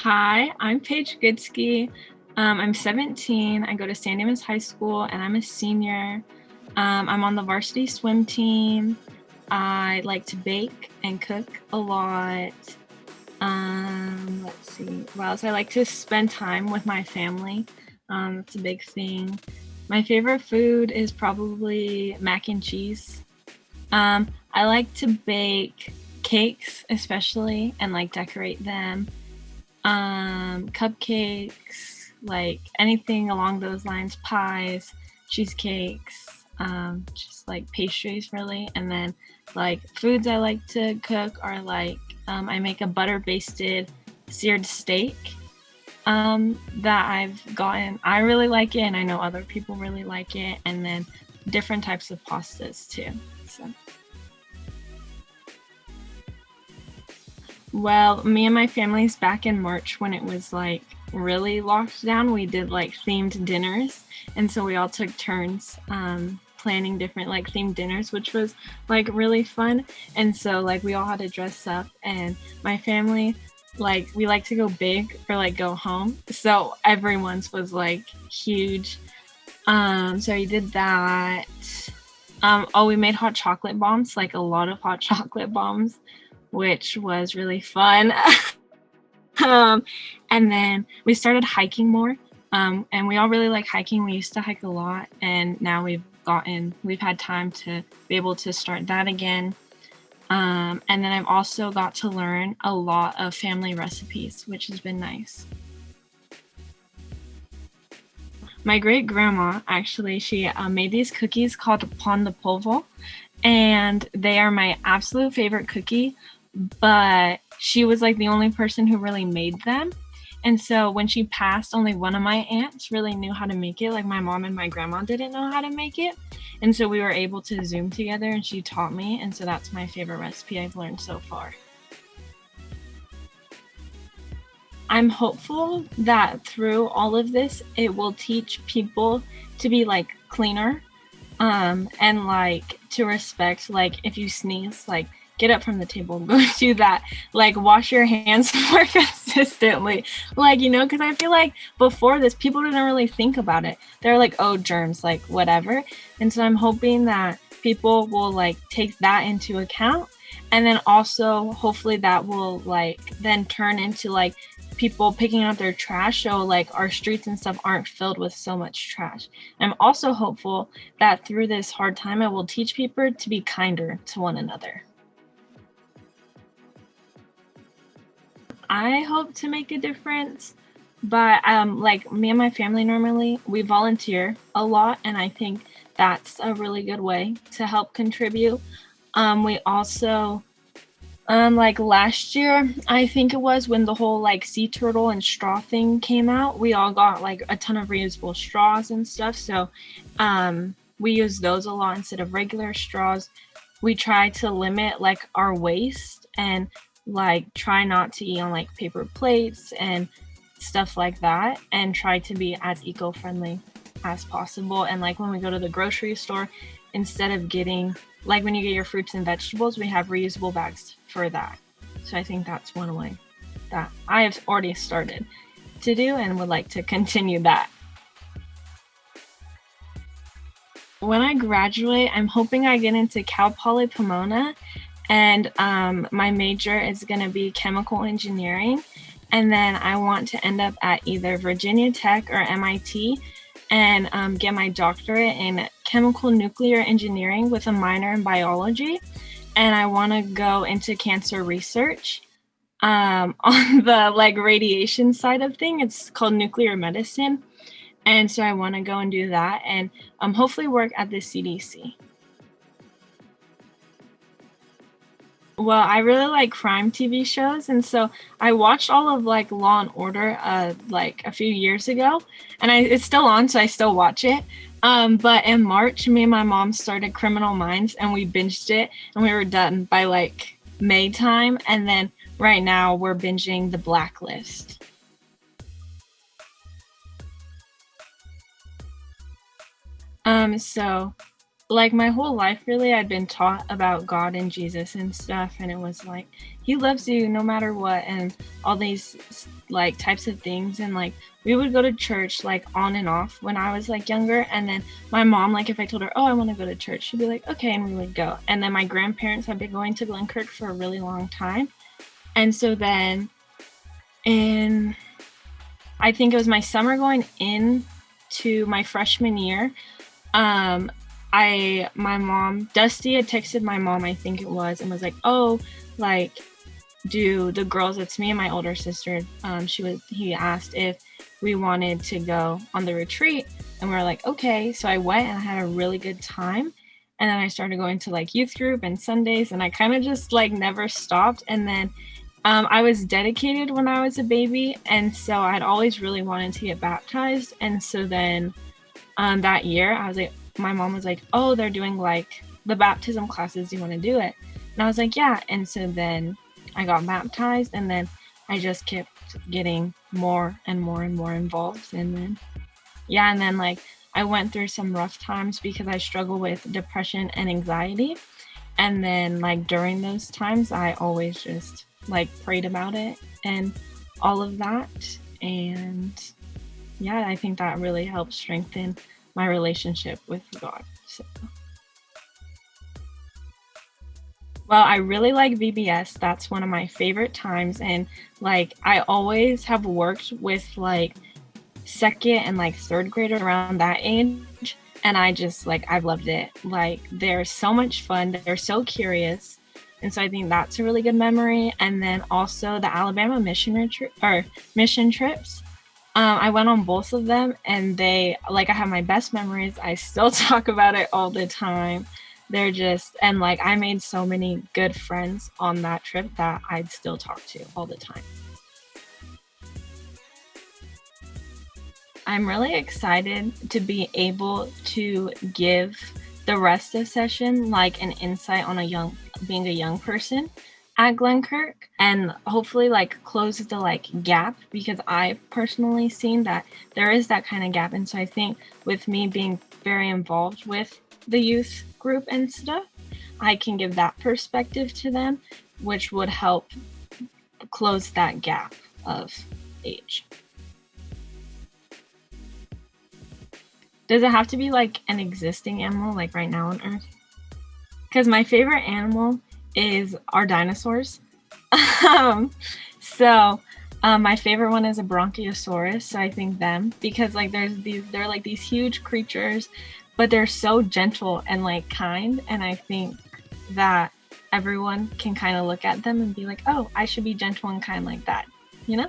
Hi, I'm Paige Gutzke. I'm 17. I go to San Dimas High School and I'm a senior. I'm on the varsity swim team. I like to bake and cook a lot. Let's see. What else? I like to spend time with my family. That's a big thing. My favorite food is probably mac and cheese. I like to bake cakes, especially, and like decorate them. Cupcakes, like anything along those lines, pies, cheesecakes, just like pastries really. And then like foods I like to cook are like I make a butter basted seared steak that I've gotten. I really like it and I know other people really like it, and then different types of pastas too. So well, me and my family's back in March when it was like really locked down. We did like themed dinners, and so we all took turns planning different like themed dinners, which was like really fun. And so like we all had to dress up, and my family like we like to go big or like go home. So everyone's was like huge. So we did that. Oh, we made hot chocolate bombs, like a lot of hot chocolate bombs, which was really fun. um, and then we started hiking more. And we all really like hiking. We used to hike a lot, and now we've had time to be able to start that again. And then I've also got to learn a lot of family recipes, which has been nice. My great grandma actually, she made these cookies called pan de polvo, and they are my absolute favorite cookie. But she was like the only person who really made them. And so when she passed, only one of my aunts really knew how to make it. Like my mom and my grandma didn't know how to make it. And so we were able to Zoom together and she taught me. And so that's my favorite recipe I've learned so far. I'm hopeful that through all of this, it will teach people to be like cleaner, and like to respect, like if you sneeze, like get up from the table, go do that, like wash your hands more consistently, like because I feel like before this people didn't really think about it. They're like, oh, germs, like whatever. And so I'm hoping that people will like take that into account, and then also hopefully that will like then turn into like people picking up their trash, so like our streets and stuff aren't filled with so much trash. I'm also hopeful that through this hard time it will teach people to be kinder to one another. I hope to make a difference, but like me and my family normally we volunteer a lot, and I think that's a really good way to help contribute. We also like last year, I think it was when the whole like sea turtle and straw thing came out, we all got like a ton of reusable straws and stuff. So we use those a lot instead of regular straws. We try to limit like our waste and like try not to eat on like paper plates and stuff like that, and try to be as eco-friendly as possible. And like when we go to the grocery store, instead of getting like when you get your fruits and vegetables, we have reusable bags for that. So I think that's one way that I have already started to do and would like to continue that. When I graduate, I'm hoping I get into Cal Poly Pomona, and my major is going to be chemical engineering. And then I want to end up at either Virginia Tech or MIT and get my doctorate in chemical nuclear engineering with a minor in biology. And I want to go into cancer research on the like radiation side of thing. It's called nuclear medicine. And so I want to go and do that, and hopefully work at the CDC. Well, I really like crime TV shows, and so I watched all of like Law and Order like a few years ago, and it's still on, so I still watch it. But in March, me and my mom started Criminal Minds, and we binged it, and we were done by like May time, and then right now we're binging The Blacklist. So like my whole life really I'd been taught about God and Jesus and stuff, and it was like he loves you no matter what, and all these like types of things. And like we would go to church like on and off when I was like younger, and then my mom, like if I told her, oh, I want to go to church, she'd be like, okay, and we would go. And then my grandparents had been going to Glenkirk for a really long time, and so then in I think it was my summer going into my freshman year, um my mom, Dusty had texted my mom, I think it was, and was like, oh, like, do the girls, it's me and my older sister, he asked if we wanted to go on the retreat, and we were like, okay. So I went and I had a really good time, and then I started going to like youth group and Sundays, and I kind of just like never stopped. And then I was dedicated when I was a baby, and so I'd always really wanted to get baptized. And so then that year I was like, my mom was like, oh, they're doing like the baptism classes, do you want to do it? And I was like, yeah. And so then I got baptized, and then I just kept getting more and more and more involved. And then and then like I went through some rough times because I struggle with depression and anxiety, and then like during those times I always just like prayed about it and all of that. And I think that really helped strengthen my relationship with God. So. Well, I really like VBS. That's one of my favorite times. And like, I always have worked with like second and like third graders around that age. And I just like, I've loved it. Like, they're so much fun. They're so curious. And so I think that's a really good memory. And then also the Alabama mission trips. I went on both of them, and I have my best memories. I still talk about it all the time. They're just, and like I made so many good friends on that trip that I'd still talk to all the time. I'm really excited to be able to give the rest of session like an insight on being a young person at Glenkirk, and hopefully like close the like gap, because I've personally seen that there is that kind of gap. And so I think with me being very involved with the youth group and stuff, I can give that perspective to them, which would help close that gap of age. Does it have to be like an existing animal like right now on Earth? Because my favorite animal is our dinosaurs. My favorite one is a Bronchiosaurus. So I think them, because like they're like these huge creatures, but they're so gentle and like kind. And I think that everyone can kind of look at them and be like, oh, I should be gentle and kind like that, you know?